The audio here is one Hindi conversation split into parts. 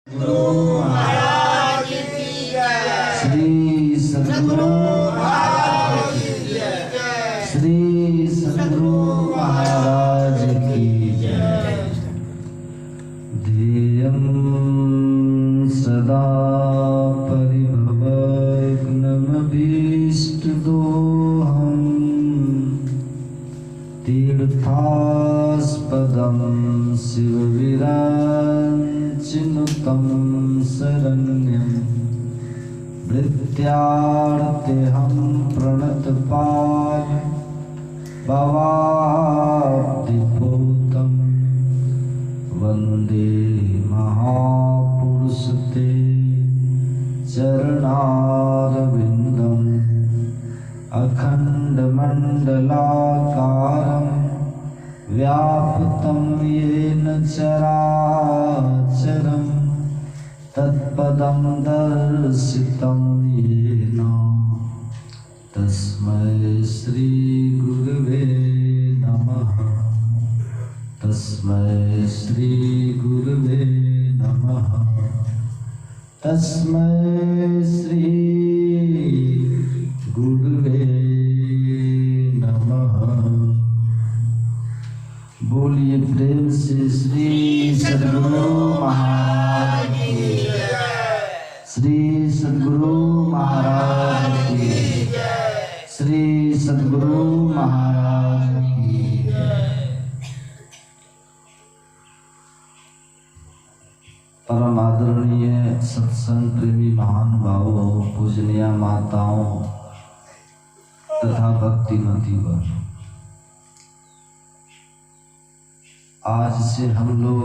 गुरु महाराज की जय। श्री सद्गुरु महाराज की जय। श्री सद्गुरु महाराज की जय। ध्येयं सदा परिभवग्नमभीष्टदोहम् तीर्थास्पदं शिवविराञ्चिनुतं शरण्यं भृत्यार्तेऽहं प्रणतपाल भवाब्धिभूतं वन्दे महापुरुष ते चरणारविन्दम् अखण्डमण्डलाकारं व्याप्तं येन चराचरं तत्पदं दर्शितं येन तस्मै श्री गुरवे नमः। तस्मै श्री गुरवे नमः। तस्मै श्री गुरुवे नमः। बोलिए प्रेम से श्री सद्गुरु महाराज की जय। श्री सद्गुरु महाराज की जय। श्री सद्गुरु महाराज की जय। परम आदरणीय सत्संग प्रेमी महानुभावों, पूजनीय माताओं तथा भक्तिमती वर, आज से हम लोग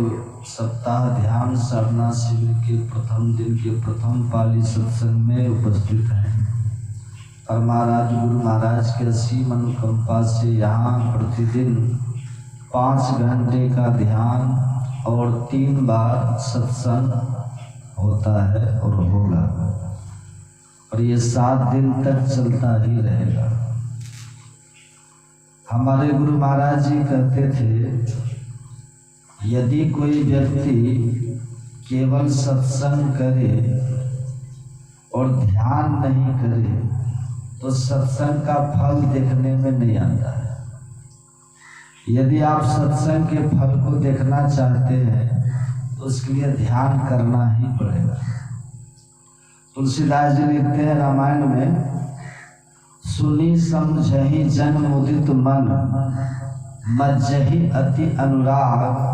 सप्ताह ध्यान साधना शिविर के प्रथम दिन के प्रथम पाली सत्संग में उपस्थित हैं। परमाराज गुरु महाराज के असीम अनुकंपा से यहाँ प्रतिदिन 5 घंटे का ध्यान और 3 बार सत्संग होता है और होगा, और ये 7 दिन तक चलता ही रहेगा। हमारे गुरु महाराज जी कहते थे, यदि कोई व्यक्ति केवल सत्संग करे और ध्यान नहीं करे तो सत्संग का फल देखने में नहीं आता है। यदि आप सत्संग के फल को देखना चाहते हैं तो उसके लिए ध्यान करना ही पड़ेगा। तुलसीदास जी लिखते हैं रामायण में, सुनी समझहि जन मुदित मन, मज्जहि अति अनुराग,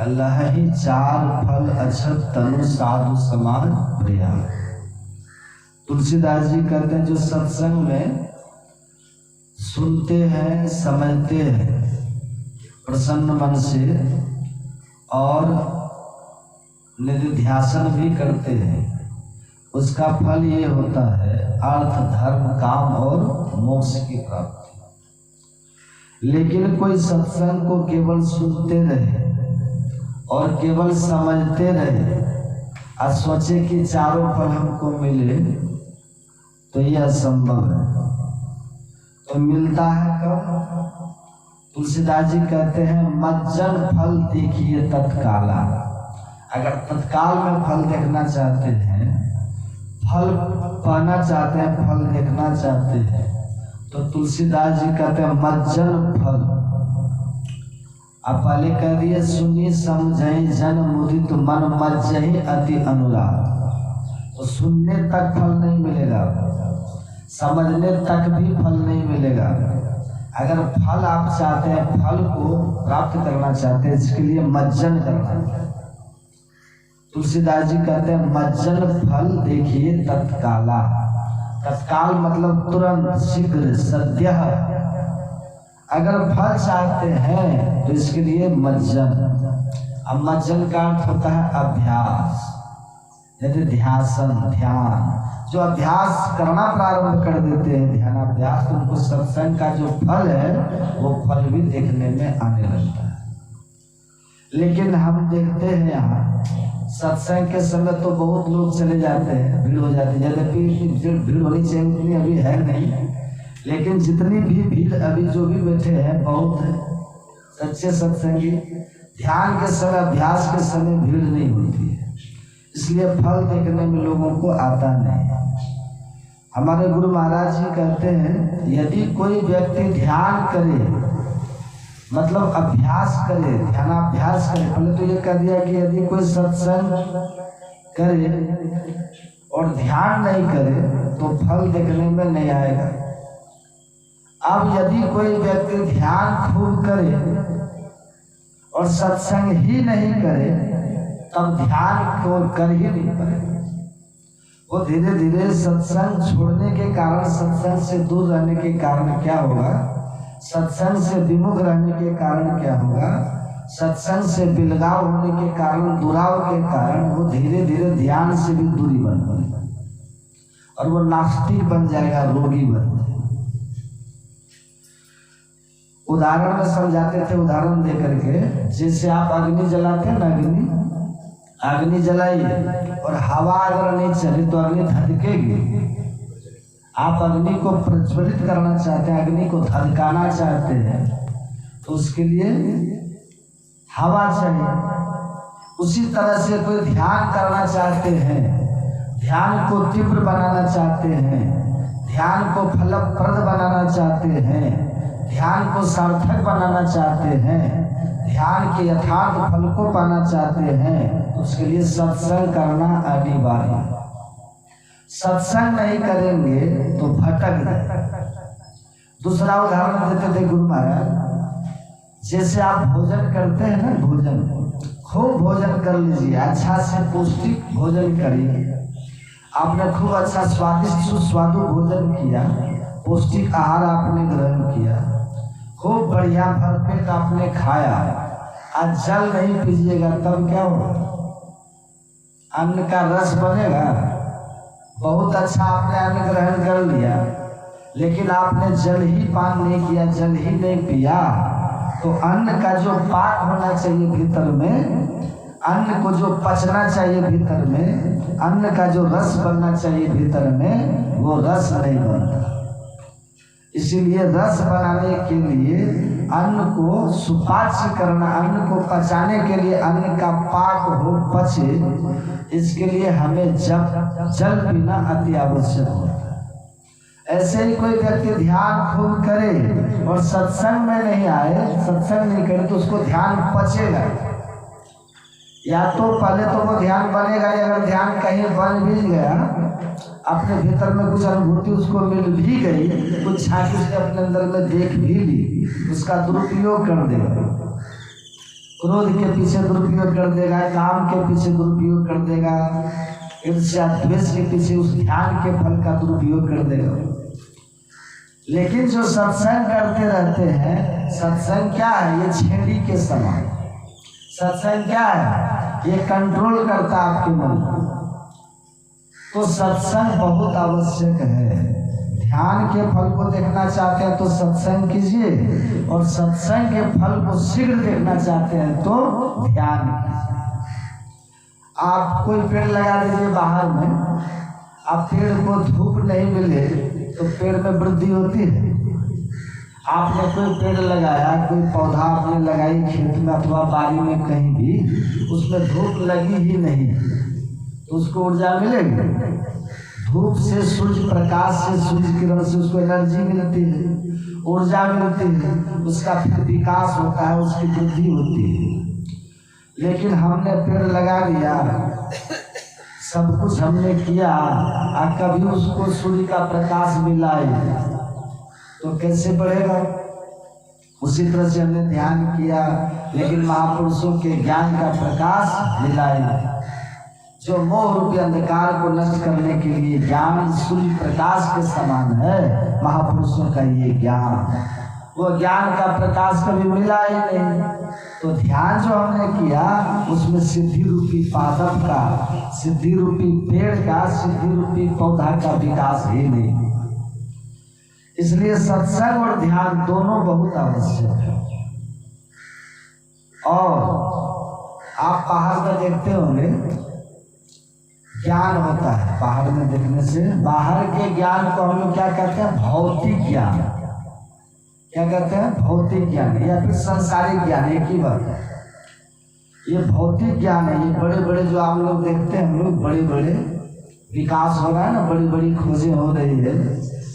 लहहि 4 फल अक्षत तनु साधु समान प्रिया। तुलसीदास जी कहते हैं, जो सत्संग में सुनते हैं, समझते हैं प्रसन्न मन से और निधिध्यासन भी करते हैं, उसका फल ये होता है अर्थ, धर्म, काम और मोक्ष की प्राप्ति। लेकिन कोई सत्संग को केवल सुनते रहे और केवल समझते रहे और सोचे कि चारों फल हमको मिले, तो यह असंभव है। तो मिलता है कब? तुलसीदास जी कहते हैं, मज्जन फल देखिए तत्काला। अगर तत्काल में फल देखना चाहते हैं, फल पाना चाहते हैं, फल देखना चाहते हैं, तो तुलसीदास जी कहते हैं मज्जन फल। आप पहले कह दिए, सुनी समझहि जन मुदित मन, मज्जहि अति अनुराग। तो सुनने तक फल नहीं मिलेगा, समझने तक भी फल नहीं मिलेगा। अगर फल आप चाहते हैं, फल को प्राप्त करना चाहते हैं, इसके लिए मज्जन करना है। तुलसीदास जी कहते हैं मज्जन फल देखिए तत्काला। तत्काल मतलब तुरंत, शीघ्र, सद्य। अगर फल चाहते हैं तो इसके लिए मज्जन। अब मज्जन का अर्थ होता है अभ्यास, जैसे ध्यासन, ध्यान। जो अभ्यास करना प्रारंभ कर देते हैं, ध्यानाभ्यास, तो उनको सत्संग का जो फल है वो फल भी देखने में आने लगता है। लेकिन हम देखते हैं यहाँ सत्संग के समय तो बहुत लोग चले जाते हैं, भीड़ हो जाती है। यद्यपि भीड़ होनी चाहिए उतनी अभी है नहीं, लेकिन जितनी भी भीड़ अभी जो भी बैठे हैं बहुत है सच्चे सत्संगी। ध्यान के समय, अभ्यास के समय भीड़ नहीं होती है। इसलिए फल देखने में लोगों को आता नहीं। हमारे गुरु महाराज जी कहते हैं यदि कोई व्यक्ति ध्यान करे, मतलब अभ्यास करे, ध्यानाभ्यास करे, पहले तो ये कह दिया कि यदि कोई सत्संग करे और ध्यान नहीं करे तो फल देखने में नहीं आएगा। अब यदि कोई व्यक्ति ध्यान खूब करे और सत्संग ही नहीं करे तब ध्यान को कर ही नहीं पाएगा। वो धीरे धीरे सत्संग छोड़ने के कारण, सत्संग से दूर रहने के कारण क्या होगा, सत्संग से विमुख रहने के कारण क्या होगा, सत्संग से बिलगाव होने के कारण, दुराव के कारण वो धीरे धीरे ध्यान से भी दूरी बन जाएगा और वो नास्तिक बन जाएगा, रोगी बन जाएगा। उदाहरण में समझाते थे, उदाहरण दे करके, जैसे आप अग्नि जलाते हैं ना, अग्नि जलाइए और हवा अगर नहीं चले तो अग्नि धधकेगी। आप अग्नि को प्रज्वलित करना चाहते हैं, अग्नि को धधकाना चाहते हैं, तो उसके लिए हवा चाहिए। उसी तरह से कोई ध्यान करना चाहते हैं, ध्यान को तीव्र बनाना चाहते हैं, ध्यान को फलप्रद बनाना चाहते हैं, ध्यान को सार्थक बनाना चाहते हैं, ध्यान के यथार्थ फल को पाना चाहते हैं, तो उसके लिए सत्संग करना अनिवार्य है। सत्संग नहीं करेंगे तो भटक जाए। दूसरा उदाहरण देते थे गुरु महाराज, जैसे आप भोजन करते हैं ना, भोजन खूब भोजन कर लीजिए, अच्छा से पौष्टिक भोजन करिए। आपने खूब अच्छा स्वादिष्ट सुस्वादु भोजन किया, पौष्टिक आहार आपने ग्रहण किया, खूब बढ़िया भरपेट आपने खाया, आज जल नहीं पीजिएगा तब क्या होगा, अन्न का रस बनेगा। बहुत अच्छा आपने अन्न ग्रहण कर लिया, लेकिन आपने जल ही पान नहीं किया, जल ही नहीं पिया, तो अन्न का जो पाक होना चाहिए भीतर में, अन्न को जो पचना चाहिए भीतर में, अन्न का जो रस बनना चाहिए भीतर में, वो रस नहीं बनता। इसीलिए रस बनाने के लिए अन्न को सुपाच्य करना, अन्न को पचाने के लिए, अन्न का पाक हो, पचे, इसके लिए हमें जल पीना अति आवश्यक होता है। ऐसे ही कोई व्यक्ति ध्यान खूब करे और सत्संग में नहीं आए, सत्संग नहीं करे, तो उसको ध्यान पचेगा। या तो पहले तो वो ध्यान बनेगा, अगर ध्यान कहीं बन भी गया, अपने भीतर में कुछ अनुभूति उसको मिल भी गई, कुछ झांकी उसने अपने अंदर में देख भी ली, उसका दुरुपयोग कर देगा। क्रोध के पीछे दुरुपयोग कर देगा, काम के पीछे दुरुपयोग कर देगा, ईर्ष्या द्वेष के पीछे उस ध्यान के फल का दुरुपयोग कर देगा। लेकिन जो सत्संग करते रहते हैं, सत्संग क्या है, ये छेड़ी के समान। सत्संग क्या है, ये कंट्रोल करता आपके मन को। तो सत्संग बहुत आवश्यक है। ध्यान के फल को देखना चाहते हैं तो सत्संग कीजिए, और सत्संग के फल को शीघ्र देखना चाहते हैं तो ध्यान कीजिए। आप कोई पेड़ लगा दीजिए बाहर में, आप पेड़ को धूप नहीं मिले तो पेड़ में वृद्धि होती है। आपने कोई पेड़ लगाया, कोई पौधा आपने लगाई खेत में अथवा बाड़ी में कहीं भी, उसमें धूप लगी ही नहीं तो उसको ऊर्जा मिलेगी। धूप से, सूर्य प्रकाश से, सूर्य किरण से उसको एनर्जी मिलती है, ऊर्जा मिलती है, उसका फिर विकास होता है, उसकी वृद्धि होती है। लेकिन हमने पेड़ लगा दिया, सब कुछ हमने किया, और कभी उसको सूर्य का प्रकाश मिलाए तो कैसे बढ़ेगा। उसी तरह से हमने ध्यान किया, लेकिन महापुरुषों के ज्ञान का प्रकाश मिलाए, जो मोह रूपी अंधकार को नष्ट करने के लिए ज्ञान सूर्य प्रकाश के समान है। महापुरुषों का ये ज्ञान, वो ज्ञान का प्रकाश कभी मिला ही नहीं। तो ध्यान जो हमने किया उसमें सिद्धि रूपी पादप का, सिद्धि रूपी पेड़ का, सिद्धि रूपी पौधा का विकास ही नहीं। इसलिए सत्संग और ध्यान दोनों बहुत आवश्यक है। और आप पहाड़ में देखते होंगे ज्ञान होता है, बाहर में देखने से, बाहर के ज्ञान को हम लोग क्या कहते हैं, भौतिक ज्ञान। क्या कहते हैं, भौतिक ज्ञान या फिर संसारिक ज्ञान, एक ही बात है। ये भौतिक ज्ञान है। ये बड़े बड़े जो आप लोग देखते हैं, हम लोग बड़े बड़े विकास हो रहा है ना, बड़ी बड़ी खोजें हो रही है,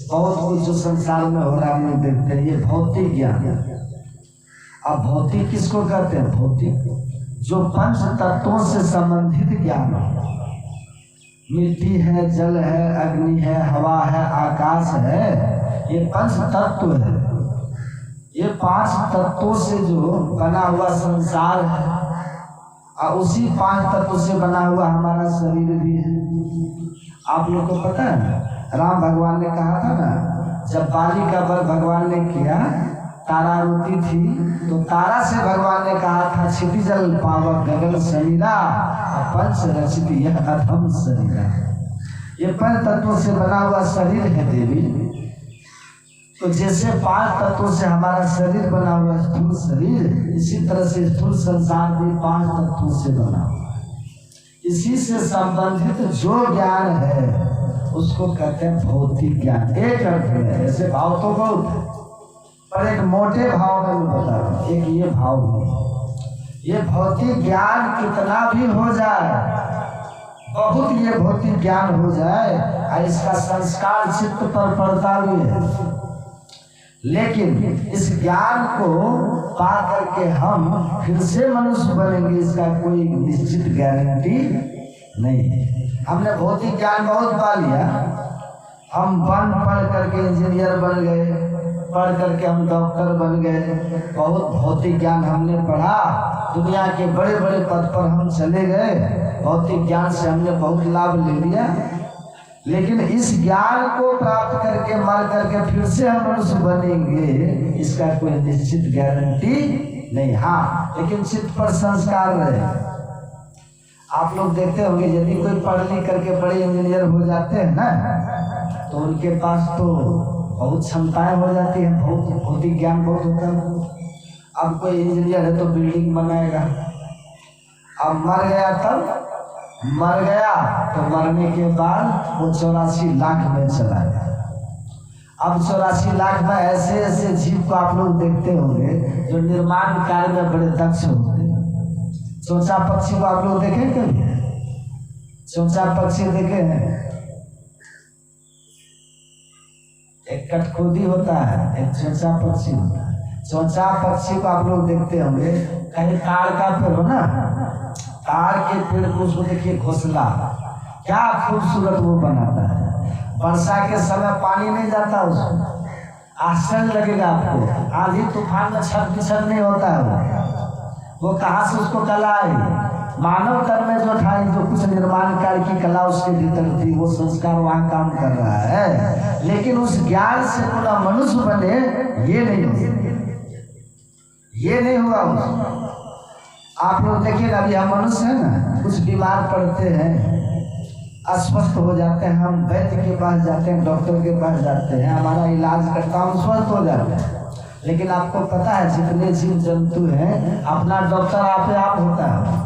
बहुत कुछ जो संसार में हो रहा है हम लोग देखते हैं, ये भौतिक ज्ञान है। अब भौतिक किसको कहते हैं? भौतिक जो पंच तत्वों से संबंधित ज्ञान है। मिट्टी है, जल है, अग्नि है, हवा है, आकाश है, ये पंच तत्व है। ये 5 तत्वों से जो बना हुआ संसार है और उसी 5 तत्वों से बना हुआ हमारा शरीर भी है। आप लोग को पता है ना, राम भगवान ने कहा था ना, जब बाली का वध भगवान ने किया, तारा रोती थी तो तारा से भगवान ने कहा था, क्षितिजल पावक गगन शरीरा पंच रचित यह अधम शरीरा। ये 5 तत्वों से बना हुआ शरीर है देवी। तो जैसे 5 तत्वों से हमारा शरीर बना हुआ स्थूल शरीर, इसी तरह से स्थूल संसार भी 5 तत्वों से बना हुआ है। इसी से संबंधित जो ज्ञान है उसको कहते हैं भौतिक ज्ञान। एक अर्थ में ऐसे भाव तो बहुत है, पर एक मोटे भाव में मैं बता रहा हूँ, एक ये भाव है। ये भौतिक ज्ञान कितना भी हो जाए, बहुत ये भौतिक ज्ञान हो जाए और इसका संस्कार चित्त पर पड़ता भी है, लेकिन इस ज्ञान को पा करके हम फिर से मनुष्य बनेंगे, इसका कोई निश्चित गारंटी नहीं है। हमने भौतिक ज्ञान बहुत पा लिया, हम पढ़ करके इंजीनियर बन गए, पढ़ करके हम डॉक्टर बन गए, बहुत भौतिक ज्ञान हमने पढ़ा, दुनिया के बड़े बड़े पद पर हम चले गए, भौतिक ज्ञान से हमने बहुत लाभ ले लिया। लेकिन इस ज्ञान को प्राप्त करके मर करके फिर से हम मनुष्य बनेंगे, इसका कोई निश्चित गारंटी नहीं। हाँ, लेकिन चित्त पर संस्कार रहे। आप लोग देखते होंगे, यदि कोई पढ़ लिख करके बड़े इंजीनियर हो जाते हैं ना, तो उनके पास तो बहुत क्षमताएं हो जाती हैं, बहुत भौतिक ज्ञान बहुत होता है। अब कोई इंजीनियर है तो बिल्डिंग बनाएगा, अब मर गया तो मरने के बाद वो 84 लाख में चला गया। अब 84 लाख में ऐसे ऐसे जीव को आप लोग देखते होंगे जो निर्माण कार्य में बड़े दक्ष होते हैं। चौचा पक्षी को आप लोग देखे कभी? चौचा पक्षी देखे हैं? एक कटखोदी होता है, एक चौचा पक्षी होता है। चौचा पक्षी को आप लोग देखते होंगे, कहीं ताड़ का पेड़ हो ना, ताड़ के पेड़ को उसको देखिए घोंसला, क्या खूबसूरत वो बनाता है। वर्षा के समय पानी नहीं जाता उसको, आश्चर्य लगेगा आपको, आंधी तूफान में छत पिछड़ नहीं होता है वो कहाँ से उसको कला आई? मानव कर्म में जो था, जो कुछ निर्माण कार्य की कला उसके भीतर थी, वो संस्कार वहाँ काम कर रहा है। लेकिन उस ज्ञान से पूरा मनुष्य बने ये नहीं हुआ उसको। आप लोग देखिए, अभी हम मनुष्य हैं ना, कुछ बीमार पड़ते हैं, अस्वस्थ हो जाते हैं, हम वैद्य के पास जाते हैं, डॉक्टर के पास जाते हैं, हमारा इलाज करता, हम स्वस्थ हो जाते हैं। लेकिन आपको पता है, जितने जीव जंतु हैं, अपना डॉक्टर आप होता है।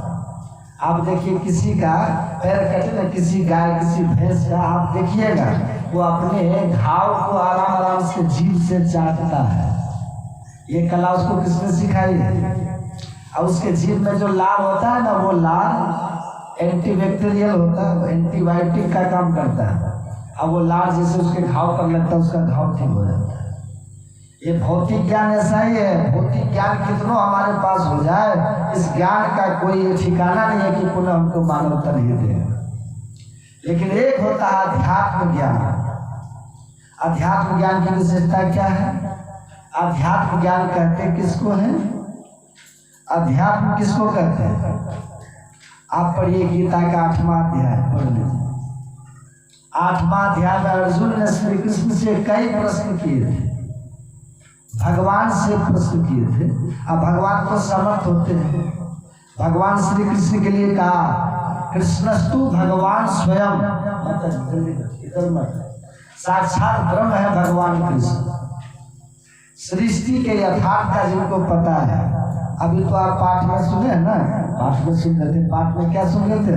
आप देखिए, किसी का पैर कटे ना, किसी गाय किसी भैंस का, आप देखिएगा वो अपने घाव को आराम से जीभ से चाटता है। ये कला उसको किसने सिखाई है? और उसके जीभ में जो लार होता है ना, वो लार एंटीबैक्टीरियल होता है, एंटीबायोटिक का काम करता है। अब वो लार जैसे उसके घाव पर लगता है, उसका घाव ठीक हो जाता है। ये भौतिक ज्ञान ऐसा ही है। भौतिक ज्ञान कितनों हमारे पास हो जाए, इस ज्ञान का कोई ठिकाना नहीं है कि पुनः हमको मानवता नहीं दे। लेकिन एक होता है अध्यात्म ज्ञान। अध्यात्म ज्ञान की विशेषता क्या है? अध्यात्म ज्ञान कहते किसको है? अध्यात्म किसको कहते हैं? आप पढ़िए गीता का 8वां अध्याय, पढ़ लीजिए। 8वां अध्याय में अर्जुन ने श्री कृष्ण से कई प्रश्न किए थे, भगवान से प्रश्न किए थे। अब भगवान तो समर्थ होते हैं। भगवान श्री कृष्ण के लिए कहा, कृष्णस्तु भगवान स्वयं, इधर मत, साक्षात ब्रह्म है भगवान कृष्ण। सृष्टि के यथार्थ का जिनको पता है, अभी तो आप पाठ में सुने हैं ना, पाठ में सुन रहे थे, पाठ में क्या सुन रहे थे?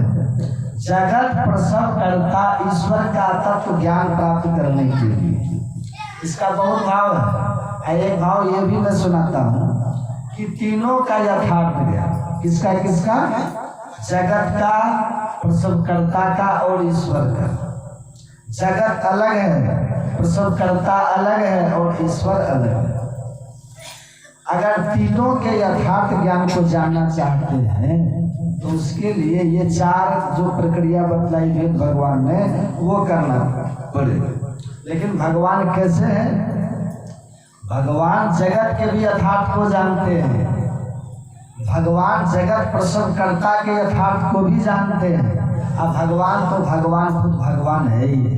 जगत प्रसव करता ईश्वर का तत्व ज्ञान प्राप्त करने के लिए। इसका बहुत भाव है। एक भाव ये भी मैं सुनाता हूँ कि तीनों का यथार्थ ज्ञान, किसका किसका? जगत का, प्रसवकर्ता का और ईश्वर का। जगत अलग है, प्रसवकर्ता अलग है और ईश्वर अलग है। अगर तीनों के यथार्थ ज्ञान को जानना चाहते हैं तो उसके लिए ये चार जो प्रक्रिया बतलाई वेद भगवान ने वो करना पड़ेगा। लेकिन भगवान कैसे हैं? भगवान जगत के भी यथार्थ को जानते हैं। भगवान जगत प्रसवकर्ता के यथार्थ को भी जानते हैं। अब भगवान तो भगवान खुद भगवान है ही है।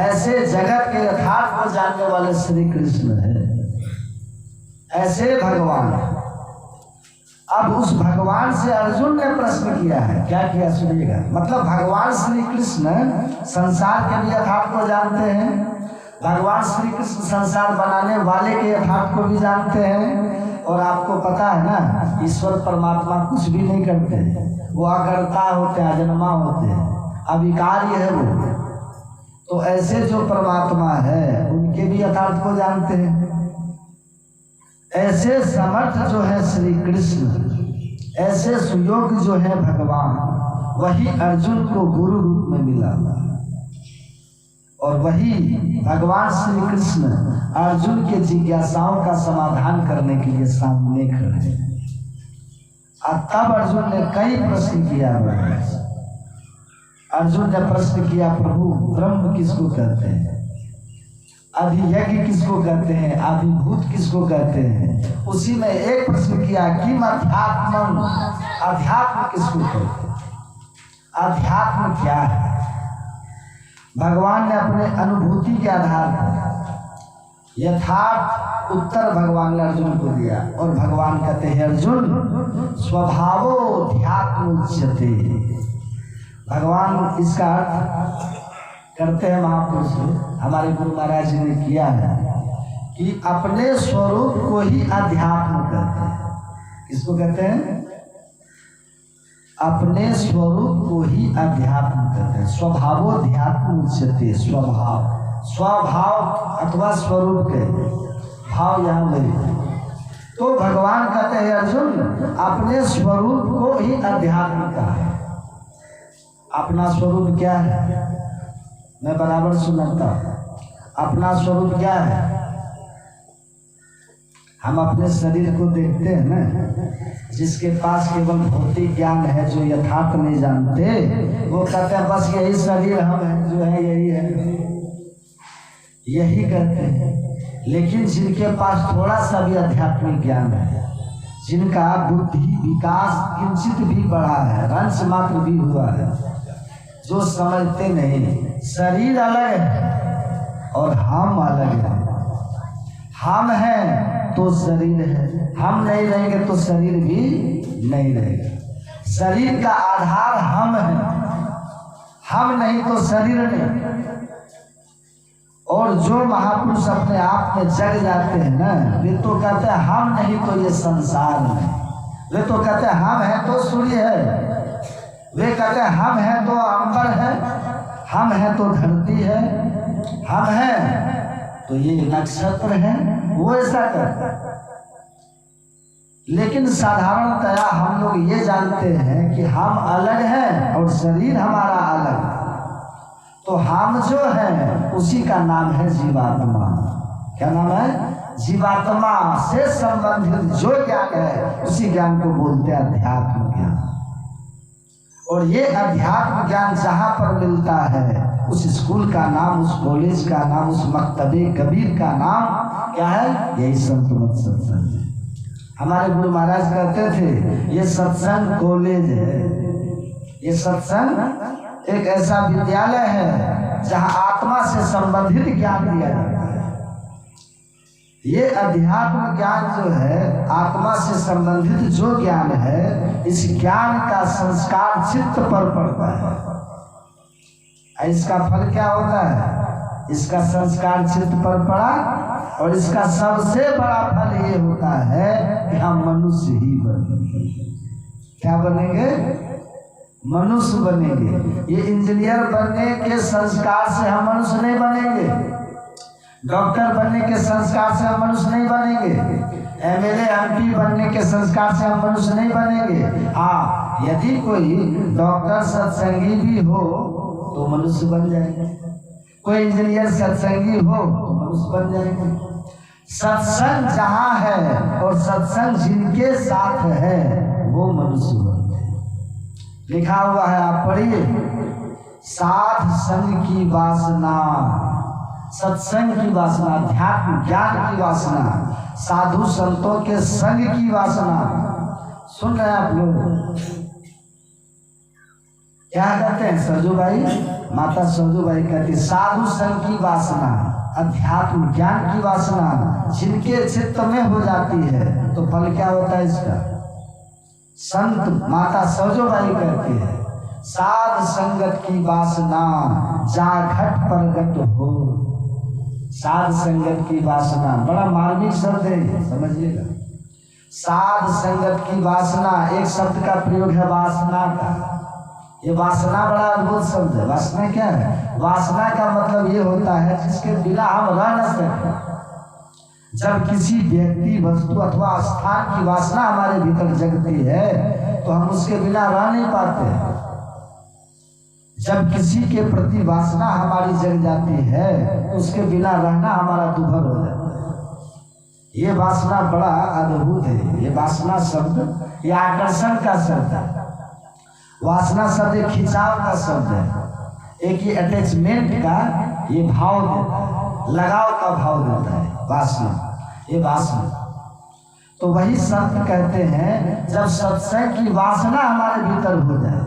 ऐसे जगत के यथार्थ को जानने वाले श्री कृष्ण है। ऐसे भगवान। अब उस भगवान से अर्जुन ने प्रश्न किया है। क्या किया सुनिएगा। मतलब भगवान श्री कृष्ण संसार के भी यथार्थ को जानते हैं। भगवान श्री कृष्ण संसार बनाने वाले के यथार्थ को भी जानते हैं। और आपको पता है ना, ईश्वर परमात्मा कुछ भी नहीं करते, वो अकर्ता होते हैं, अजन्मा होते हैं, अविकारी है वो। तो ऐसे जो परमात्मा है उनके भी यथार्थ को जानते हैं। ऐसे समर्थ जो है श्री कृष्ण, ऐसे सुयोग जो है भगवान, वही अर्जुन को गुरु रूप में मिला। और वही भगवान श्री कृष्ण अर्जुन के जिज्ञासाओं का समाधान करने के लिए सामने खड़े हैं। और तब अर्जुन ने कई प्रश्न किया। अर्जुन ने प्रश्न किया, प्रभु ब्रह्म किसको कहते हैं? अधियज्ञ किसको कहते हैं? अभिभूत किसको कहते हैं? उसी में एक प्रश्न किया कि अध्यात्म, अध्यात्म किसको कहते हैं? अध्यात्म क्या है? भगवान ने अपने अनुभूति के आधार पर यथार्थ उत्तर भगवान ने अर्जुन को दिया। और भगवान कहते हैं, अर्जुन स्वभावोऽध्यात्म उच्यते। भगवान इसका अर्थ करते हैं महापुरुष, हमारे गुरु महाराज जी ने किया है कि अपने स्वरूप को ही अध्यात्म कहते हैं। किसको कहते हैं? अपने स्वरूप को ही अध्यात्म कहते हैं। स्वभावोऽध्यात्म उच्यते। स्वभाव, स्वभाव अथवा स्वरूप के भाव यहाँ लगे। तो भगवान कहते हैं, अर्जुन अपने स्वरूप को ही अध्यात्म कहा है। अपना स्वरूप क्या है? मैं बराबर सुनाता हूं। अपना स्वरूप क्या है? हम अपने शरीर को देखते हैं ना, जिसके पास केवल भौतिक ज्ञान है, जो यथार्थ नहीं जानते, वो कहते हैं बस यही शरीर हम है, जो है यही है, यही कहते हैं। लेकिन जिनके पास थोड़ा सा भी आध्यात्मिक ज्ञान है, जिनका बुद्धि विकास किंचित भी बढ़ा है, अंश मात्र भी हुआ है, जो समझते नहीं शरीर अलग है और हम अलग है। हम हैं तो शरीर है, हम नहीं रहेंगे तो शरीर भी नहीं रहेगा। शरीर का आधार हम है, हम नहीं तो शरीर नहीं। और जो महापुरुष अपने आप में जग जाते हैं ना, वे तो कहते हैं हम नहीं तो ये संसार नहीं। वे तो कहते हैं हम हैं तो सूर्य है, वे कहते हैं हम हैं तो अंबर है, हम हैं तो धरती है, हम हैं तो ये नक्षत्र है। वो ऐसा करता है। लेकिन साधारणतया हम लोग ये जानते हैं कि हम अलग हैं और शरीर हमारा अलग है। तो हम जो है उसी का नाम है जीवात्मा। क्या नाम है? जीवात्मा से संबंधित जो ज्ञान है उसी ज्ञान को बोलते हैं अध्यात्म ज्ञान। और ये अध्यात्म ज्ञान जहाँ पर मिलता है, उस स्कूल का नाम, उस कॉलेज का नाम, उस मकतबे कबीर का नाम क्या है? यही संत मत सत्संग है। हमारे गुरु महाराज कहते थे ये सत्संग कॉलेज है, ये सत्संग एक ऐसा विद्यालय है जहाँ आत्मा से संबंधित ज्ञान दिया जाता है। ये अध्यात्म ज्ञान जो है, आत्मा से संबंधित जो ज्ञान है, इस ज्ञान का संस्कार चित्त पर पड़ता है। इसका फल क्या होता है? इसका संस्कार चित्त पर पड़ा और इसका सबसे बड़ा फल ये होता है कि हम मनुष्य ही बनेंगे। क्या बनेंगे? मनुष्य बनेंगे। ये इंजीनियर बनने के संस्कार से हम मनुष्य नहीं बनेंगे, डॉक्टर बनने के संस्कार से हम मनुष्य नहीं बनेंगे, एमएलए एमपी बनने के संस्कार से हम मनुष्य नहीं बनेंगे। हाँ, यदि कोई डॉक्टर सत्संगी भी हो तो मनुष्य बन जाएंगे, कोई इंजीनियर सत्संगी हो तो मनुष्य बन जाएंगे। सत्संग जहाँ है और सत्संग जिनके साथ है वो मनुष्य बनते हैं। लिखा हुआ है, आप पढ़िए, साध संग की वासना, सत्संग की वासना, अध्यात्म ज्ञान की वासना, साधु संतों के संग की वासना। सुन रहे हैं आप लोग? क्या कहते हैं सरजू भाई, माता सरजू भाई कहती साधु संग की वासना, अध्यात्म ज्ञान की वासना जिनके चित्त में हो जाती है तो फल क्या होता है इसका? संत माता सरजू भाई कहती है साध संगत की वासना जा घट प्रगट हो। साध संगत की वासना बड़ा मार्मिक शब्द है, समझिएगा। साध संगत की वासना, एक शब्द का प्रयोग है वासना का। ये वासना बड़ा अद्भुत शब्द है। वासना क्या है? वासना का मतलब ये होता है जिसके बिना हम रह न सकें। जब किसी व्यक्ति, वस्तु अथवा स्थान की वासना हमारे भीतर जगती है तो हम उसके बिना रह नहीं पाते। जब किसी के प्रति वासना हमारी जग जाती है तो उसके बिना रहना हमारा दुभर हो जाता है। ये वासना बड़ा अद्भुत है। ये वासना शब्द ये आकर्षण का शब्द है। वासना शब्द एक खिंचाव का शब्द है, एक ही अटैचमेंट का ये भाव देता है, लगाव का भाव देता है वासना, ये वासना। तो वही संत कहते हैं जब सत्संग की वासना हमारे भीतर हो जाए,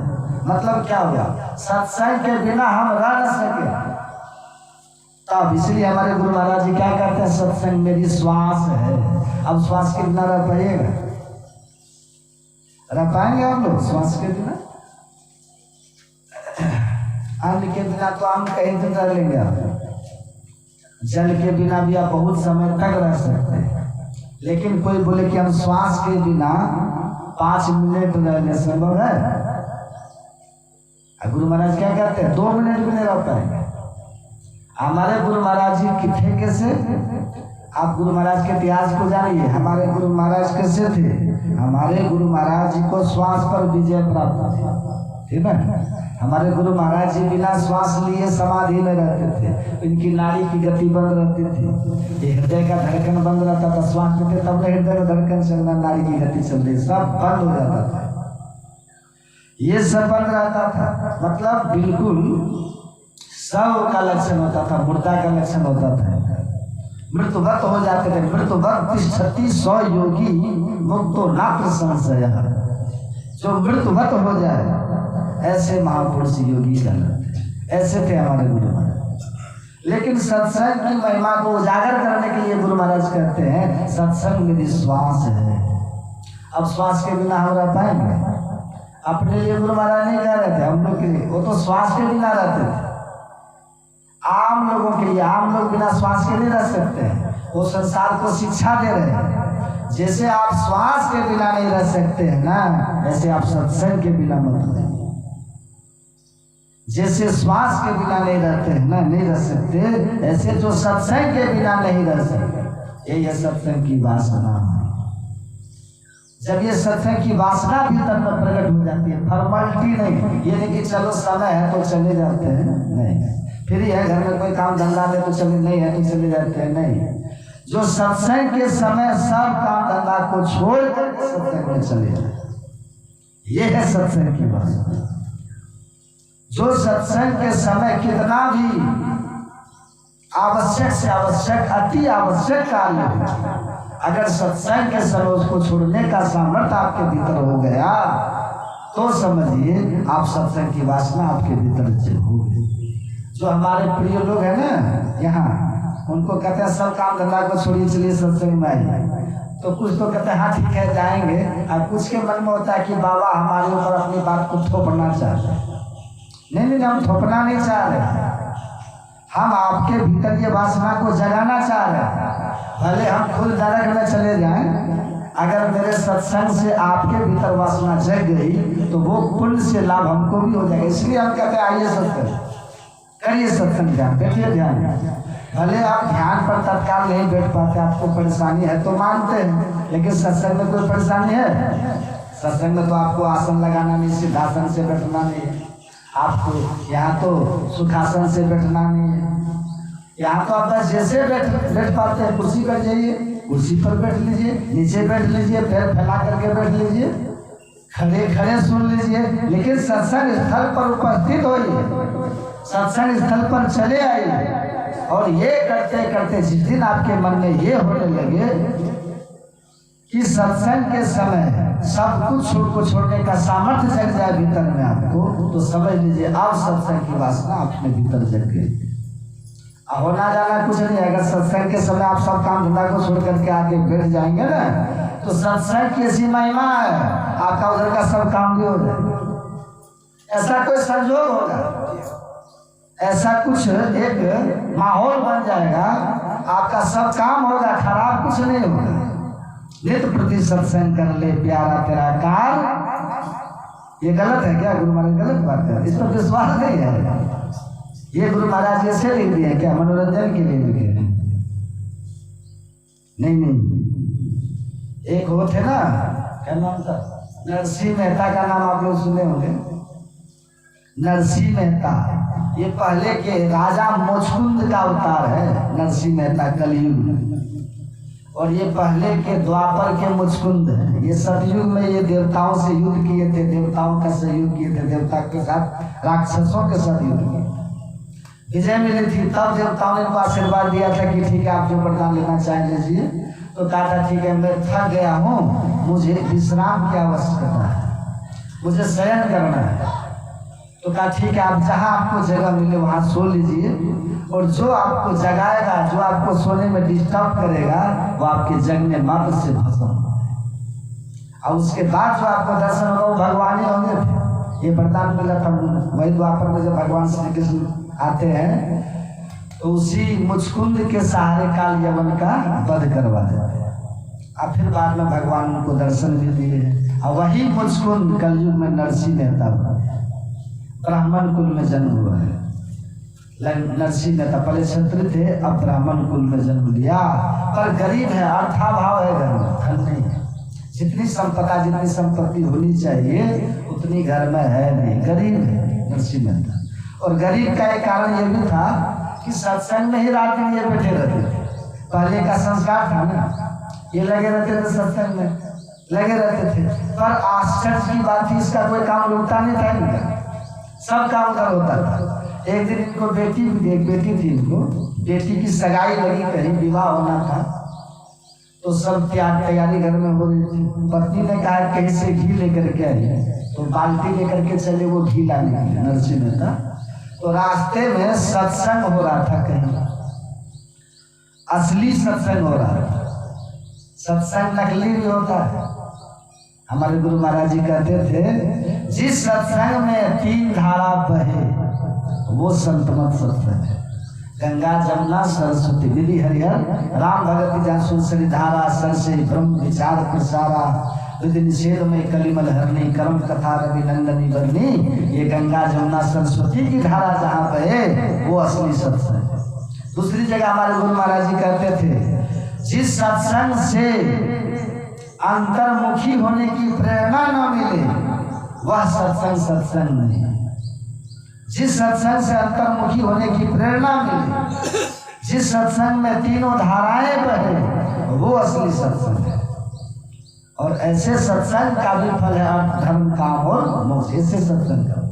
मतलब क्या होगा? सत्संग के बिना हम रह न सके। तब इसलिए हमारे गुरु महाराज जी क्या कहते हैं, सत्संग मेरी श्वास है। अब श्वास के बिना रह पाइएगा? रह पाएंगे हम लोग श्वास के बिना? अन्न के बिना तो हम कहीं तक रह लेंगे। आप जल के बिना भी आप बहुत समय तक रह सकते हैं, लेकिन कोई बोले कि हम श्वास के बिना 5 मिनट रहने संभव है? गुरु महाराज क्या कहते हैं? 2 मिनट भी नहीं रह पाएंगे। हमारे गुरु महाराज जी कितने कैसे? आप गुरु महाराज के इतिहास को जानिए। हमारे गुरु महाराज कैसे थे? हमारे गुरु महाराज जी को श्वास पर विजय प्राप्त थी, ठीक है। हमारे गुरु महाराज जी बिना श्वास लिए समाधि में रहते थे। इनकी नाड़ी की गति बंद रहती थी, ये हृदय का धड़कन बंद रहता था। श्वास लेते तब नहीं हृदय का धड़कन चलना, नाड़ी की गति चल रही, सब बंद हो जाता था। ये सब बंद रहता था, मतलब बिल्कुल शव का लक्षण होता था, मुर्दा का लक्षण होता था। मृत्युवत हो जाते थे। मृत्युवत तिष्ठति 100 योगी मुक्तो नात्र संशय। जो मृत्युवत हो जाए ऐसे महापुरुष योगी कहलाते, ऐसे थे हमारे गुरु महाराज। लेकिन सत्संग की महिमा को उजागर करने के लिए गुरु महाराज कहते हैं सत्संग मेरी श्वास है। अब श्वास के बिना हम रह पाएंगे? अपने लिए गुरु महाराज नहीं कह रहे थे, हम लोग के लिए। वो तो श्वास के बिना रहते थे। आम लोगों के लिए, आम लोग बिना श्वास के नहीं रह सकते हैं। वो संसार को शिक्षा दे रहे हैं। जैसे आप श्वास के बिना नहीं रह सकते हैं ना, ऐसे आप सत्संग के बिना मत रहिए। जैसे श्वास के बिना नहीं रहते हैं ना, नहीं रह सकते, ऐसे जो सत्संग के बिना नहीं रह सकते। ये सत्संग की वासना है। जब ये सत्संग की वासना भीतर में प्रकट हो जाती है, फॉर्मेलिटी नहीं, ये नहीं कि चलो समय है तो चले जाते हैं, नहीं। फिर ये घर में कोई काम धंधा है तो चले, नहीं है तो चले जाते हैं, नहीं। जो सत्संग के समय सब काम धंधा को छोड़कर सत्संग में चले जाते, ये है सत्संग की वासना। जो सत्संग के समय कितना भी आवश्यक से आवश्यक, अति आवश्यक कार्य हो, अगर सत्संग के समय उसको छोड़ने का सामर्थ्य आपके भीतर हो गया तो समझिए आप सत्संग की वासना आपके भीतर हो गई। जो हमारे प्रिय लोग हैं ना यहाँ, उनको कहते हैं सब काम धंधा को छोड़िए, चलिए सत्संग में आइए। तो कुछ तो कहते हैं हाँ ठीक है जाएंगे, और कुछ के मन में होता है कि बाबा हमारे ऊपर अपनी बात को थोपना चाहते हैं। नहीं, हम थोपना नहीं चाह रहे, हम आपके भीतर ये वासना को जगाना चाह रहे हैं। भले हम खुद नरक में चले जाएं, अगर मेरे सत्संग से आपके भीतर वासना जग गई तो वो पुण्य से लाभ हमको भी हो जाएगा। इसलिए हम कहते हैं आइए सत्संग। करिए सत्संग ध्यान, बैठिए ध्यान। भले आप ध्यान पर तत्काल नहीं बैठ पाते, आपको परेशानी है तो मानते हैं, लेकिन सत्संग में कोई परेशानी है? सत्संग में तो आपको आसन लगाना नहीं, सिद्धासन से बैठना नहीं है, आपको यहाँ तो सुखासन से बैठना नहीं है। यहाँ तो आप बस जैसे बैठ पाते हैं, कुर्सी पर जाइए, कुर्सी पर बैठ लीजिए, नीचे बैठ लीजिए, पैर फैला करके बैठ लीजिए, खड़े खड़े सुन लीजिए। लेकिन सत्संग स्थल पर उपस्थित होइए, सत्संग स्थल पर चले आइए। और ये करते करते जिस दिन आपके मन में ये होने लगे कि सत्संग के समय सब कुछ को छोड़ने का सामर्थ्य जग जाए भीतर में आपको, तो समझ लीजिए आप सत्संग की वासना अपने भीतर जग गई। होना जाना कुछ नहीं। अगर सत्संग के समय आप सब काम धंधा को छोड़ करके आके बैठ जाएंगे ना, तो सत्संग की ऐसी महिमा है, आपका उधर का सब काम भी हो जाए। ऐसा कोई संजोग होगा, ऐसा कुछ एक माहौल बन जाएगा, आपका सब काम होगा, खराब कुछ नहीं होगा। नित्य प्रति सत्संग कर ले प्यारा तेरा कार। ये गलत है क्या? गुरु महाराज गलत बात है, इस पर विश्वास नहीं है। ये गुरु महाराज ऐसे लिख दिए क्या? मनोरंजन के लिए लिखे? नहीं, एक वो थे ना, क्या नाम था? नरसिंह मेहता का नाम आप लोग सुने होंगे। नरसिंह मेहता ये पहले के राजा मुचकुंद का अवतार है, नरसिंह मेहता कलयुग। और ये पहले के द्वापर के मुचकुंद है। ये सतयुग में ये देवताओं से युद्ध किए थे, देवताओं का सहयोग किए थे, देवता के साथ राक्षसों के साथ युद्ध किए, विजय मिली थी। तब देवताओं ने इनको आशीर्वाद दिया था कि ठीक है आप जो वरदान लेना चाहे लीजिए। तो कहा था ठीक है मैं थक गया हूँ, मुझे विश्राम की आवश्यकता है, मुझे शयन करना है। तो कहा ठीक है आप जहाँ आपको जगह मिले वहाँ सो लीजिए, और जो आपको जगाएगा, जो आपको सोने में डिस्टर्ब करेगा, वो आपके जगने मात्र से भस्म होगा। और उसके बाद जो आपको दर्शन होगा वो भगवान ही होंगे। ये वरदान मिला था वही द्वापर में, जब भगवान श्री कृष्ण आते हैं तो उसी मुचकुंद के सहारे काल यवन का वध करवा देते हैं। और फिर बाद में भगवान उनको दर्शन भी दिए। और वही मुचकुंद कलयुग में नरसिंह मेहता ब्राह्मण कुल में जन्म हुआ है। नरसिंह मेहता पहले क्षत्रिय थे, अब ब्राह्मण कुल में जन्म लिया, पर गरीब है, अर्थाभाव है घर में, धन नहीं है। जितनी संपदा जितनी संपत्ति होनी चाहिए उतनी घर में है नहीं, गरीब है नरसिंह मेहता। और गरीब का एक कारण ये भी था कि सत्संग में ही रात दिन ये बैठे रहते थे। पहले का संस्कार था ना, ये लगे रहते थे सत्संग में, लगे रहते थे। पर आश्चर्य की बात थी, इसका कोई काम रुकता नहीं था इनका, सब काम कर होता था। एक दिन इनको एक बेटी थी, इनको बेटी की सगाई लगी, कहीं विवाह होना था, तो सब तैयारी घर में हो रही थी। पत्नी ने कहा कहीं से घी लेकर के आई, तो बाल्टी लेकर के चले वो घी लाने के लिए नरसिंह मेहता। तो रास्ते में सत्संग हो रहा था, कहीं असली सत्संग हो रहा था, सत्संग नकली भी होता है। हमारे गुरु महाराज जी कहते थे जिस सत्संग में 3 धारा बहे वो संतमत सत्संग है। गंगा जमुना सरस्वती विधि हरिहर राम भगत जहाँ सुनसरी धारा, सर से ब्रह्म विचार प्रसारा, विधि निषेध में कलिमल हरनी, कर्म कथा रवि नंदनी बरनी। ये गंगा जमुना सरस्वती की धारा जहाँ बहे वो असली सत्संग है। दूसरी जगह हमारे गुरु महाराज जी कहते थे जिस सत्संग से अंतर्मुखी होने की प्रेरणा न मिले वह सत्संग नहीं। जिस सत्संग से अंतर्मुखी होने की प्रेरणा मिले, जिस सत्संग में 3 धाराएं बहे वो असली सत्संग है। और ऐसे सत्संग का भी फल है अर्थ धर्म काम और मोक्ष। ऐसे सत्संग का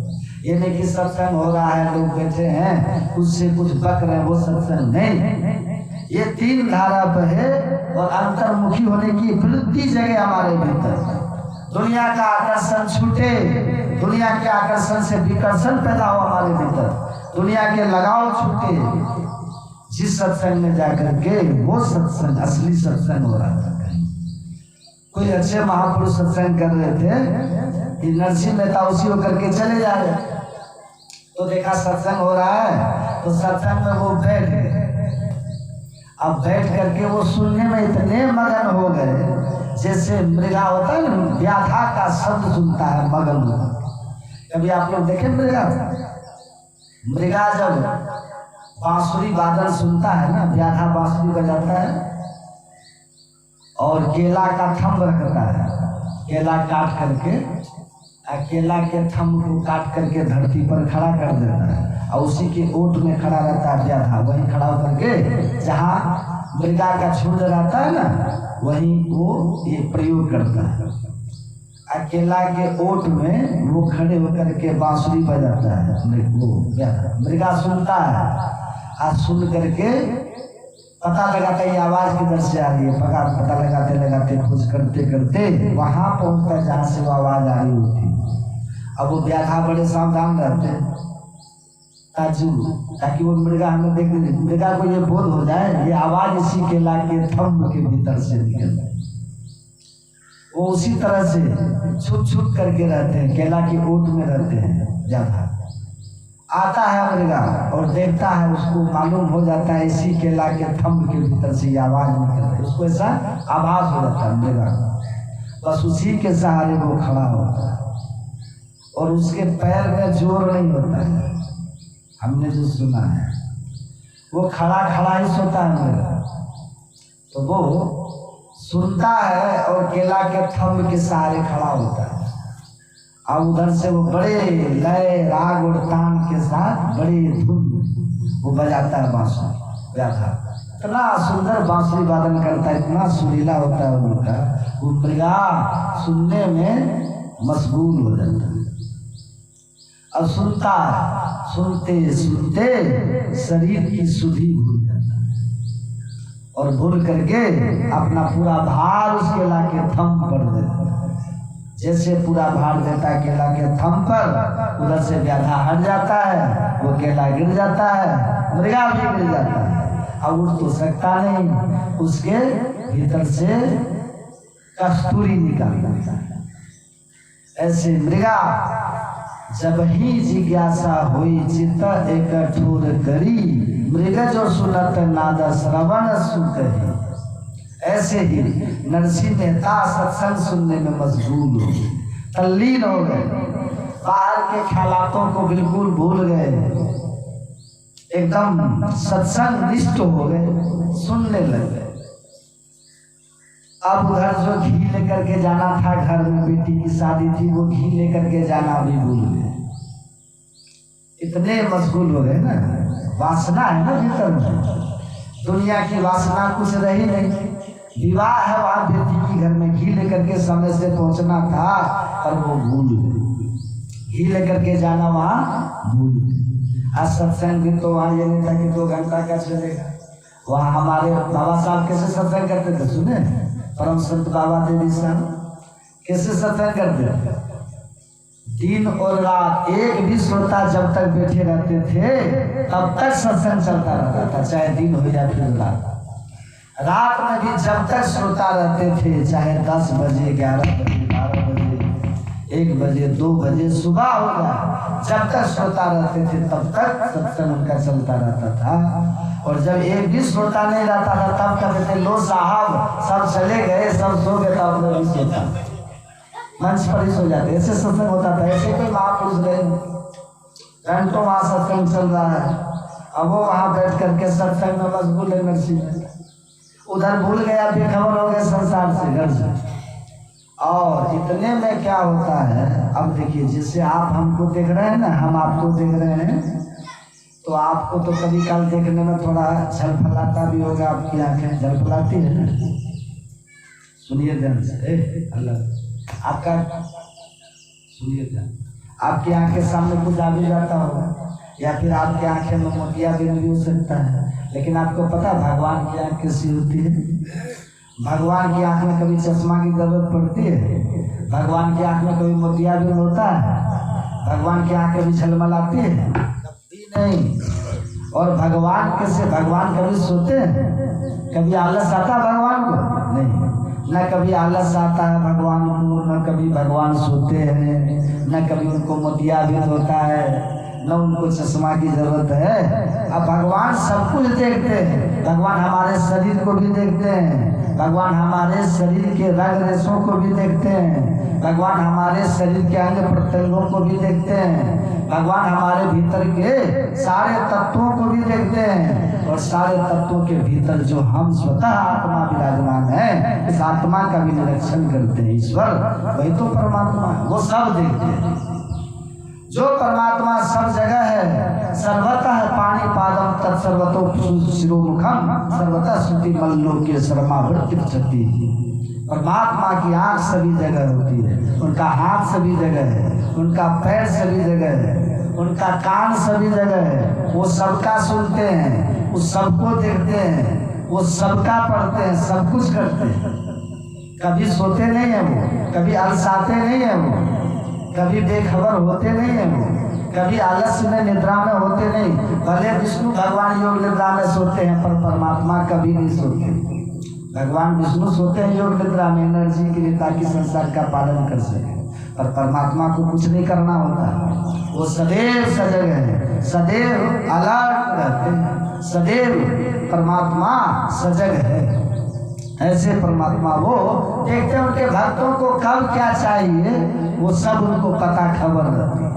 ये नहीं कि सत्संग हो रहा है लोग बैठे हैं उससे कुछ बक रहे, वो सत्संग नहीं। ये 3 धारा बहे और अंतर्मुखी होने की वृत्ति जगह हमारे भीतर, दुनिया का आकर्षण छूटे, दुनिया के आकर्षण से विकर्षण पैदा हो हमारे भीतर, दुनिया के लगाव छूटे। जिस सत्संग में जाकर के वो सत्संग असली सत्संग हो रहा था। कोई अच्छे महापुरुष सत्संग कर रहे थे कि नरसिंह मेहता उसी होकर के चले जा रहे, तो देखा सत्संग हो रहा है, तो सत्संग में वो बैठ गए। अब बैठ करके वो सुनने में इतने मगन हो गए जैसे मृगा होता है ना, व्याधा का शब्द सुनता है मगन होता। कभी आप लोग देखे मृगा? मृगा जब बांसुरी वादन सुनता है ना, व्याधा बांसुरी बजाता है और केला का थंब रखता है, केला काट करके, केला के थंब को काट करके धरती पर खड़ा कर देता है और उसी के ओट में खड़ा रहता है व्याधा, वहीं खड़ा होकर के जहाँ मृगा का झुंड रहता है ना, वहीं वो ये प्रयोग करता है। केला के ओट में वो खड़े होकर के बांसुरी बजाता है, वो मृगा सुनता है और सुन करके पता लगाता है ये आवाज किधर से आ रही है, पता लगाते लगाते खोज करते करते वहां पहुंचता है जहाँ से वो आवाज आ रही होती। अब वो व्याधा बड़े सावधान रहते हैं ताकि वो मृगा हमें देख ले, मृगा को ये बोध हो जाए ये आवाज इसी केला के थंब के भीतर से निकल रही। वो उसी तरह से छुप छुप करके रहते हैं, केला के ओट में रहते हैं। ज्यादा आता है मृगा और देखता है, उसको मालूम हो जाता है इसी केला के थंब के भीतर से ये आवाज निकल रही है, उसको ऐसा आभास हो जाता है मृगा, बस उसी के सहारे वो खड़ा होता है और उसके पैर में जोर नहीं होता है। हमने जो सुना है वो खड़ा खड़ा ही सोता है मृगा, तो वो सुनता है और केला के थंब के सहारे खड़ा होता है। अब उधर से वो बड़े लय राग और तान के साथ बड़े धुन वो बजाता है बांसुरी, व्याधा इतना सुंदर बांसुरी वादन करता है, इतना सुरीला होता है उनका, वो मृगा सुनने में मशगूल हो जाता है। अब सुनता है, सुनते सुनते शरीर की सुधि भूल जाता है और भूल करके अपना पूरा भार उस केला के थंब पर देता है। जैसे पूरा भार देता है केला के थंब पर, उधर से व्याधा हट जाता है, वो केला गिर जाता है, मृगा भी गिर जाता है। अब उठ तो सकता नहीं, उसके भीतर से कस्तूरी निकाल जाता है। ऐसे मृगा जब ही जिज्ञासा हुई चित्त एक ठोर करी, मृग जो सुनत नाद श्रवण सुत ही। ऐसे ही नरसिंह मेहता सत्संग सुनने में मशगूल हो गए, तल्लीन हो गए, बाहर के ख्यालातों को बिल्कुल भूल गए, एकदम सत्संग निष्ठ हो गए, सुनने लगे। अब उधर जो घी लेकर के जाना था, घर में बेटी की शादी थी, वो घी लेकर के जाना भी भूल गए, इतने मशगूल हो गए ना। वासना है ना भीतर में, दुनिया की वासना कुछ रही नहीं। विवाह है वहां बेटी की घर में, घी लेकर के समय से पहुंचना था पर वो भूल गए, घी लेकर के जाना वहां भूल गए। आज सत्संग भी तो वहां ये नहीं था कि 2 घंटा का चलेगा। वहां हमारे बाबा साहब कैसे सत्संग करते थे, सुने परम संत बाबा देवी साहब कैसे सत्संग करते थे, दिन और रात एक भी श्रोता जब तक बैठे रहते थे तब तक सत्संग चलता रहता था, चाहे दिन हो या फिर रात। रात में भी जब तक श्रोता रहते थे, चाहे 10 बजे 11 बजे 12 बजे 1 बजे 2 बजे सुबह हो जाए, जब तक श्रोता रहते थे तब तक सत्संग उनका चलता रहता था। और जब एक भी श्रोता नहीं रहता था तब कहते थे लो साहब सब चले गए, सब सो गए, तब भी सोता मंच पर ही सो जाते। ऐसे सत्संग होता था, ऐसे कोई महापुरुष रहे, घंटों वहां सत्संग चल रहा है, अब वो वहां बैठ करके सत्संग में मशगूल है। नरसिंह उधर भूल गया, बेखबर हो गए संसार से, घर से। और इतने में क्या होता है, अब देखिए जैसे आप हमको देख रहे हैं ना, हम आपको देख रहे हैं, तो आपको तो कभी काल देखने में थोड़ा झलफलाता भी होगा, आपकी आंखें झलफलाती है ना। सुनिए ध्यान से, अल्लाह आपका सुनिए ध्यान, आपकी आंखें सामने कुछ आ भी जाता होगा, या फिर आपकी आंखें में मोतियाबिंद भी हो सकता है। लेकिन आपको पता भगवान की आंख कैसी होती है? भगवान की आंख में कभी चश्मा की जरूरत पड़ती है? भगवान की आंख में कभी मोतियाबिंद होता है? भगवान की आंख कभी झलमलाती है? कभी नहीं। और भगवान कैसे, भगवान कभी सोते हैं? कभी आलस आता भगवान को? नहीं, न कभी आलस आता है भगवान को, न कभी भगवान सोते हैं, न कभी उनको मोतियाबिंद होता है, न उनको चश्मा की जरूरत है। अब भगवान सब कुछ देखते हैं, भगवान हमारे शरीर को भी देखते हैं, भगवान हमारे शरीर के रग रेशों को भी देखते हैं, भगवान हमारे शरीर के अंग प्रत्यंगों को भी देखते हैं, भगवान हमारे भीतर के सारे तत्वों को भी देखते हैं और सारे तत्वों के भीतर जो हम स्वतः आत्मा विराजमान है, इस आत्मा का भी निरीक्षण करते हैं। ईश्वर वही तो परमात्मा है, वो सब देखते हैं। जो परमात्मा सब जगह है, सर्वतः पाणी पादम तत्सर्वतो शिरोमुखम सर्वतः श्रुति मल्लोके सर्वमावृत्ति क्षति। परमात्मा की आंख सभी जगह होती है, उनका हाथ सभी जगह है, उनका पैर सभी जगह है, उनका कान सभी जगह है। वो सबका सुनते हैं, वो सबको देखते हैं, वो सबका पढ़ते हैं, सब कुछ करते हैं। कभी सोते नहीं है वो, कभी अलसाते नहीं है वो, कभी बेखबर होते नहीं है वो, कभी आलस्य में निद्रा में होते नहीं। भले विष्णु भगवान योग निद्रा में सोते हैं पर परमात्मा कभी नहीं सोते। भगवान विष्णु सोते हैं योग निद्रा में एनर्जी के लिए ताकि संसार का पालन कर सके, पर परमात्मा को कुछ नहीं करना होता। वो सदैव सजग है, सदैव अलर्ट रहते हैं, सदैव परमात्मा सजग है। ऐसे परमात्मा वो देखते हैं उनके भक्तों को कब क्या चाहिए, वो सब उनको पता खबर रहती है,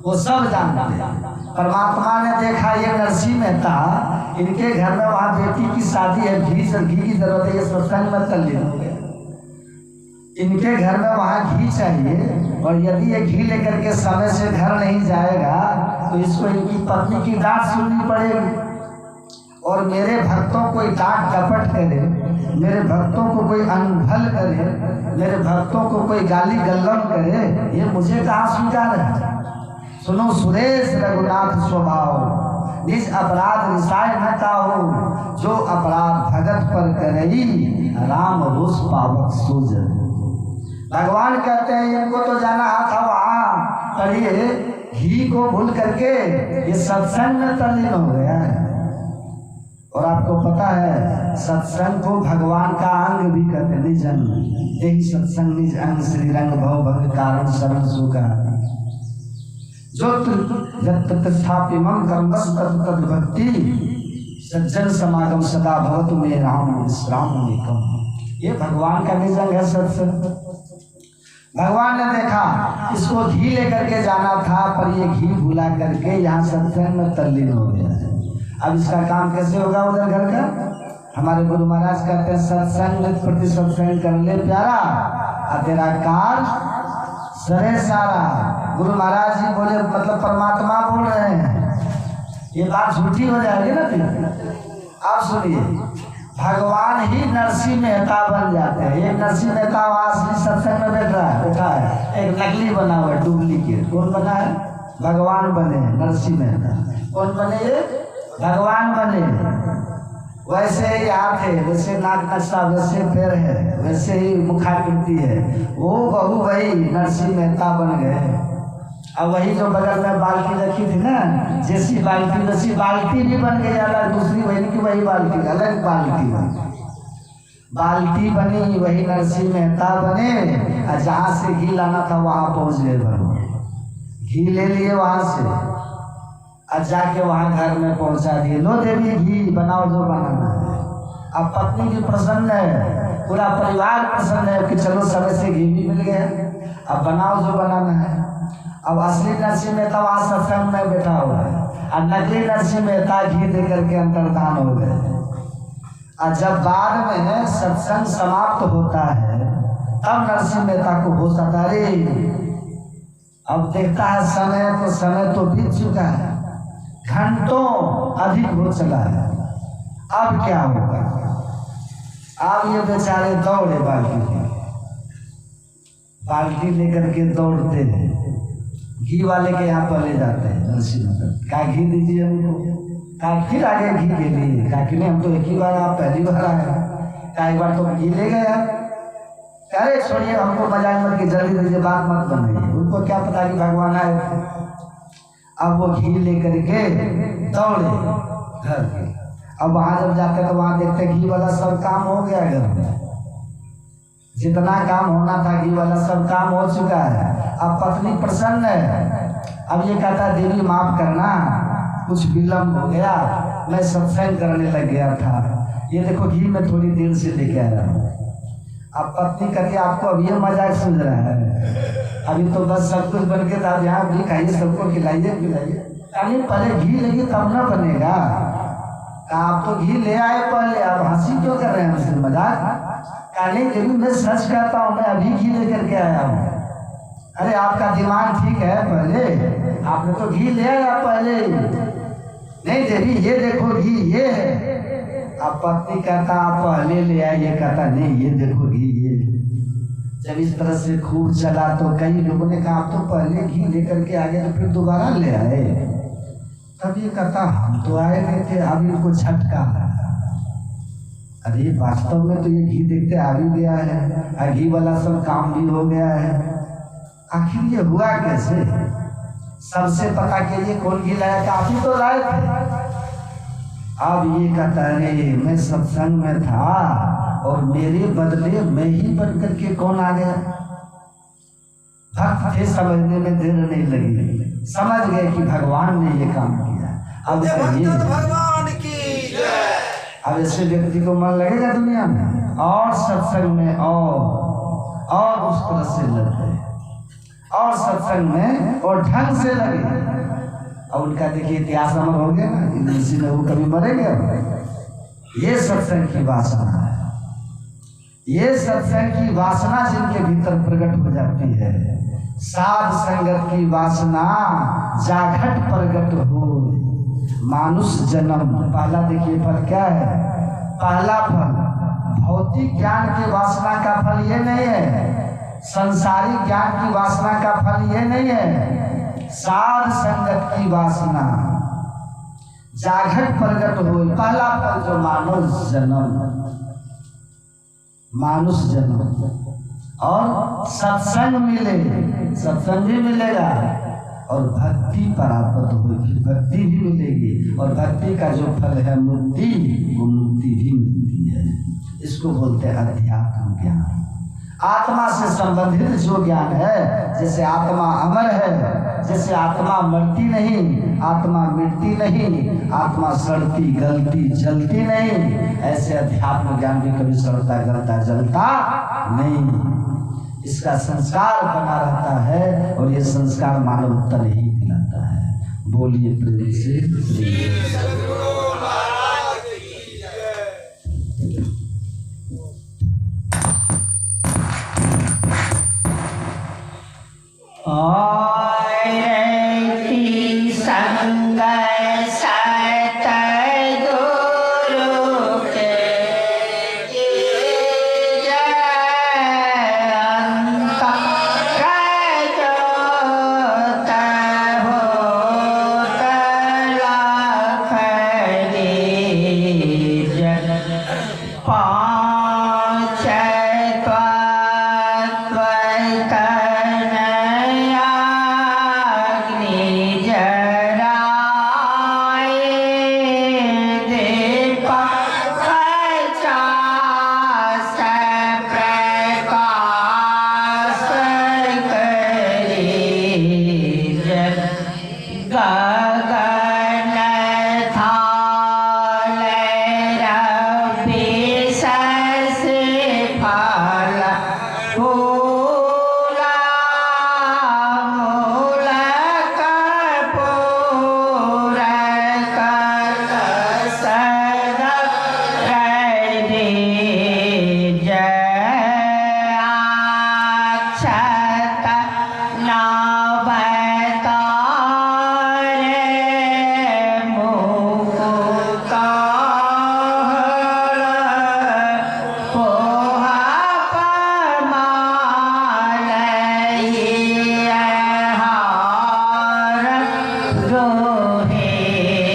वो सब जानते हैं। परमात्मा ने देखा ये नरसिंह मेहता, इनके घर में वहाँ बेटी की शादी है, घी की जरूरत है, ये सत्संग में तल्लीन हो गया। इनके घर में वहाँ घी चाहिए और यदि ये घी लेकर के समय से घर नहीं जाएगा तो इसको इनकी पत्नी की डांट सुननी पड़ेगी। और मेरे भक्तों को डांट डपट करे, मेरे भक्तों को कोई अनभल करे, मेरे भक्तों को कोई गाली गल्लम करे, ये मुझे कहाँ स्वीकार है। सुनो सुरेश रघुनाथ स्वभाव, निज अपराध निसाय न काहू, जो अपराध भगत पर करई राम रोष पावक सोजन। भगवान कहते हैं इनको तो जाना था वहाँ, पर ये घी को भूल करके ये सत्संग में तल्लीन हो गया है। और आपको पता है सत्संग को भगवान का अंग भी कहते हैं, निज अंग। यही सत्संग निज अंग श्री रंग भव भग कारण शरण सुखा। जो प्रतिष्ठापिमं कर्मस तद भक्ति सज्जन समागम सदा भवतु मे राम विश्राम निकम। ये भगवान का निज अंग है सत्संग। भगवान ने देखा इसको घी लेकर के जाना था, पर ये घी भुला करके यहाँ सत्संग में तल्लीन हो गया है। अब इसका काम कैसे होगा उधर घर का। हमारे गुरु महाराज कहते हैं सत्संग प्रति सत्संग कर ले प्यारा, और तेरा कार सरे सारा। गुरु महाराज जी बोले, मतलब परमात्मा बोल रहे हैं, ये बात झूठी हो जाएगी ना फिर। आप सुनिए, भगवान ही नरसिंह मेहता बन जाते हैं। एक नरसिंह मेहता असली सत्संग में बैठा है, एक नकली बना हुआ है, डुप्लीकेट। कौन बना है? भगवान बने नरसिंह मेहता। कौन बने? ये भगवान बने। वैसे ही हाथ है, वैसे नाक नक्शा, वैसे पैर है, वैसे ही मुखाकृति है, वो बहू वही नरसिंह मेहता बन गए। अब वही जो बगल में बाल्टी रखी थी ना, जैसी बाल्टी वैसी बाल्टी भी बन गई, अलग दूसरी वही की वही बाल्टी, अलग बाल्टी बनी। बाल्टी बनी, वही नरसिंह मेहता बने, और जहाँ से घी लाना था वहाँ पहुँच गए भगवान। घी ले लिए वहाँ से, और जाके वहाँ घर में पहुँचा दिए। लो देवी घी बनाओ जो बनाना है। अब पत्नी भी प्रसन्न है, पूरा परिवार प्रसन्न है कि चलो समय से घी भी मिल गया, अब बनाओ जो बनाना है। अब असली नरसिंह मेहता वहाँ सत्संग में बैठा हुआ है, और नकली नरसिंह मेहता घी दे करके अंतर्धान हो गए। और जब बाद में सत्संग समाप्त होता है तब नरसिंह मेहता को होश आता है, अब देखता है समय तो बीत चुका है, घंटों अधिक हो चला है, अब क्या होगा। अब ये बेचारे दौड़े बाल्टी लेकर के दौड़ते हैं, घी वाले के यहाँ पर ले जाते हैं। नरसिंह मेहता क्या घी दीजिए हमको, क्या फिर आगे घी के लिए, क्या कि नहीं हम तो एक ही बार, आप पहली बार आए, क्या एक बार तो घी ले गए। अरे छोड़िए, हमको मजाक मत की, जल्दी जल्दी बात मत बनाइए। उनको क्या पता कि भगवान आए थे। अब वो घी लेकर के दौड़े घर के। अब वहाँ जब जाते तो वहाँ देखते घी वाला सब काम हो गया, घर में जितना काम होना था घी वाला सब काम हो चुका है। अब पत्नी प्रसन्न है। अब ये कहता है देवी माफ करना, कुछ विलम्ब हो गया, मैं सत्संग करने लग गया था, ये देखो घी में थोड़ी देर से लेके आया हूँ। अब पत्नी कहती आपको अब ये मजाक सुन रहा है, अभी तो बस सब कुछ बन के आप यहाँ भी खाइए, सबको खिलाइए पिलाइए। अरे पहले घी लगी तब ना बनेगा। आप तो घी ले आए पहले, आप हंसी क्यों कर रहे हैं हमसे, मजाक? कहने के भी मैं सच कहता हूँ, मैं अभी घी लेकर के आया हूँ। अरे आपका दिमाग ठीक है? पहले आपने तो घी ले आया पहले। नहीं देवी ये देखो घी ये है। आप पत्नी कहता आप पहले ले आए, ये कहता नहीं ये देखो घी ये। जब इस तरह से खूब चला तो कई लोगों ने कहा आप तो पहले घी लेकर के आ गए तो फिर दोबारा ले आए। तब ये कहता हम तो आए नहीं थे, अब इनको झटका लगा। अरे वास्तव में तो ये घी देखते आ भी गया है, घी वाला सब काम भी हो गया है। आखिर ये हुआ कैसे? सबसे पता कीजिए कौन घी लाया था? आप ही तो लाए थे। अब ये कहता है मैं सत्संग में था और मेरे बदले मैं ही बन करके कौन आ गया? भक्त थे, समझने में देर नहीं लगी, समझ गए कि भगवान ने ये काम किया। अब भगवान की अब ऐसे व्यक्ति को मन लगेगा दुनिया में और सत्संग में और उस तरह से लग गए और सत्संग में और ढंग से लगे। अब उनका देखिए इतिहास अमर हो गया ना, इसी में वो कभी मरेंगे। ये सत्संग की वासना है, ये सत्संग की वासना जिनके भीतर प्रकट हो जाती है। साध संगत की वासना जाघट प्रकट हो मानुष जन्म। पहला देखिए फल क्या है? पहला फल भौतिक ज्ञान की वासना का फल ये नहीं है, संसारिक ज्ञान की वासना का फल ये नहीं है, साध संगत की वासना जाघट प्रकट हो। पहला फल जो मानुष जन्म, मानुष जन्म और सत्संग मिले, सत्संग भी मिलेगा और भक्ति प्राप्त होगी, भक्ति भी मिलेगी और भक्ति का जो फल है मुक्ति, वो मुक्ति भी मिलती है। इसको बोलते हैं अध्यात्म ज्ञान। आत्मा से संबंधित जो ज्ञान है, जैसे आत्मा अमर है, जैसे आत्मा मरती नहीं, आत्मा मिटती नहीं, आत्मा सड़ती गलती जलती नहीं, ऐसे अध्यात्म ज्ञान भी कभी सड़ता गलता जलता नहीं। इसका संस्कार बना रहता है और ये संस्कार मानव तन ही दिलाता है। बोलिए प्रेम से आ